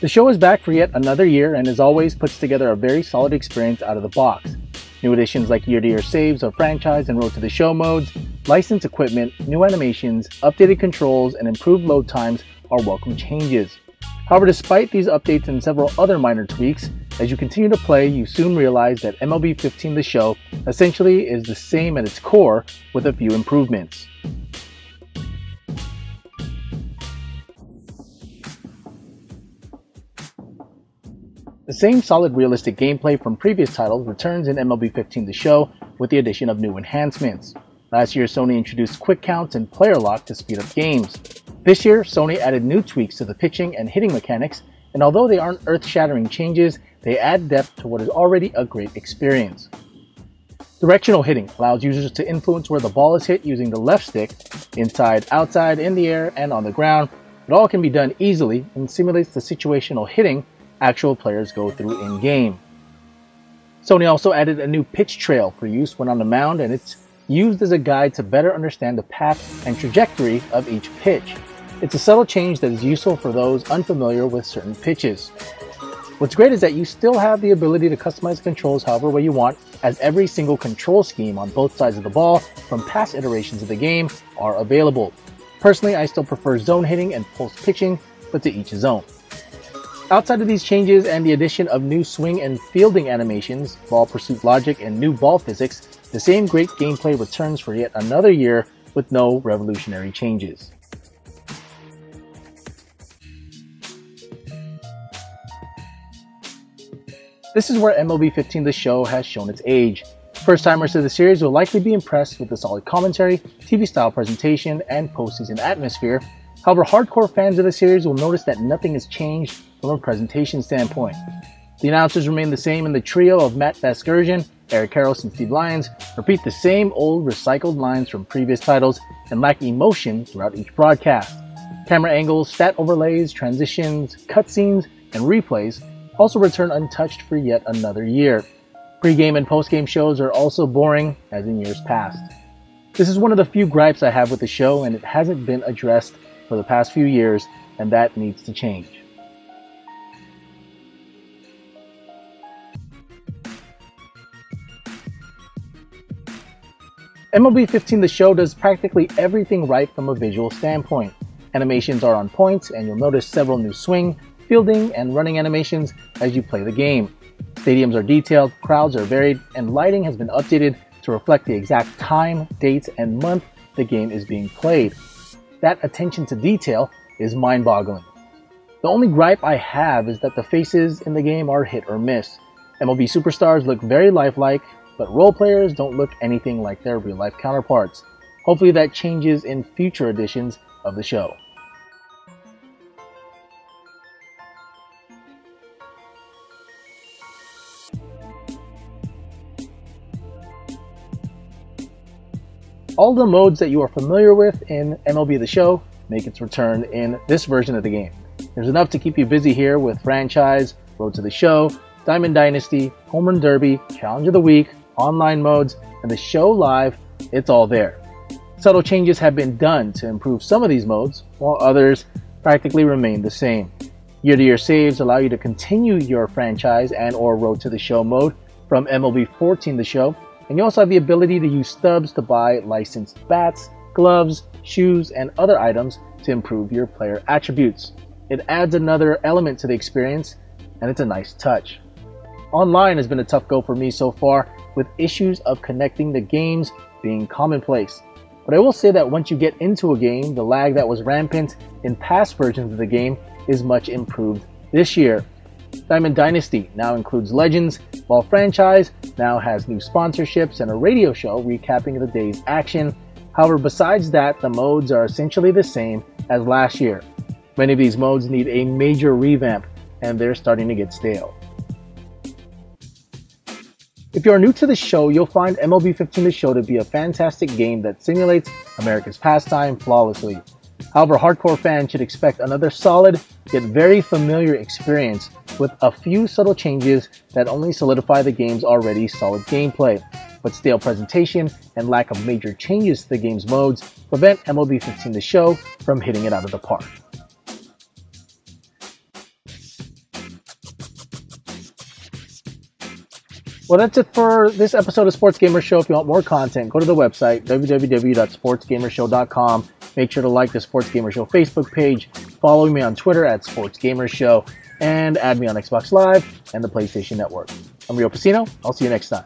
The show is back for yet another year and as always puts together a very solid experience out of the box. New additions like year-to-year saves of franchise and road to the show modes, licensed equipment, new animations, updated controls, and improved load times are welcome changes. However, despite these updates and several other minor tweaks, as you continue to play, you soon realize that MLB 15 The Show essentially is the same at its core with a few improvements. The same solid realistic gameplay from previous titles returns in MLB 15 The Show with the addition of new enhancements. Last year, Sony introduced quick counts and player lock to speed up games. This year, Sony added new tweaks to the pitching and hitting mechanics, and although they aren't earth-shattering changes, they add depth to what is already a great experience. Directional hitting allows users to influence where the ball is hit using the left stick, inside, outside, in the air, and on the ground. It all can be done easily and simulates the situational hitting actual players go through in-game. Sony also added a new pitch trail for use when on the mound, and it's used as a guide to better understand the path and trajectory of each pitch. It's a subtle change that is useful for those unfamiliar with certain pitches. What's great is that you still have the ability to customize controls however way you want, as every single control scheme on both sides of the ball from past iterations of the game are available. Personally, I still prefer zone hitting and pulse pitching, but to each his own. Outside of these changes and the addition of new swing and fielding animations, ball pursuit logic, and new ball physics, the same great gameplay returns for yet another year with no revolutionary changes. This is where MLB 15 The Show has shown its age. First-timers to the series will likely be impressed with the solid commentary, TV-style presentation, and postseason atmosphere. However, hardcore fans of the series will notice that nothing has changed from a presentation standpoint. The announcers remain the same, and the trio of Matt Vasgersian, Eric Karros, and Steve Lyons repeat the same old recycled lines from previous titles and lack emotion throughout each broadcast. Camera angles, stat overlays, transitions, cutscenes, and replays also return untouched for yet another year. Pre-game and post-game shows are also boring as in years past. This is one of the few gripes I have with the show, and it hasn't been addressed for the past few years, and that needs to change. MLB 15 The Show does practically everything right from a visual standpoint. Animations are on point, and you'll notice several new swing, fielding, and running animations as you play the game. Stadiums are detailed, crowds are varied, and lighting has been updated to reflect the exact time, date, and month the game is being played. That attention to detail is mind-boggling. The only gripe I have is that the faces in the game are hit or miss. MLB superstars look very lifelike, but role players don't look anything like their real-life counterparts. Hopefully that changes in future editions of the show. All the modes that you are familiar with in MLB The Show make its return in this version of the game. There's enough to keep you busy here with Franchise, Road to the Show, Diamond Dynasty, Home Run Derby, Challenge of the Week, online modes, and the show live. It's all there. Subtle changes have been done to improve some of these modes, while others practically remain the same. Year-to-year saves allow you to continue your Franchise and or Road to the Show mode from MLB 14 The Show, and you also have the ability to use stubs to buy licensed bats, gloves, shoes, and other items to improve your player attributes. It adds another element to the experience, and it's a nice touch. Online has been a tough go for me so far, with issues of connecting the games being commonplace. But I will say that once you get into a game, the lag that was rampant in past versions of the game is much improved this year. Diamond Dynasty now includes Legends, while Franchise now has new sponsorships and a radio show recapping the day's action. However, besides that, the modes are essentially the same as last year. Many of these modes need a major revamp, and they're starting to get stale. If you are new to the show, you'll find MLB 15 The Show to be a fantastic game that simulates America's pastime flawlessly. However, hardcore fans should expect another solid, yet very familiar experience with a few subtle changes that only solidify the game's already solid gameplay. But stale presentation and lack of major changes to the game's modes prevent MLB 15 The Show from hitting it out of the park. Well, that's it for this episode of Sports Gamer Show. If you want more content, go to the website, www.sportsgamershow.com. Make sure to like the Sports Gamer Show Facebook page, follow me on Twitter at SportsGamerShow, and add me on Xbox Live and the PlayStation Network. I'm Rio Pacino. I'll see you next time.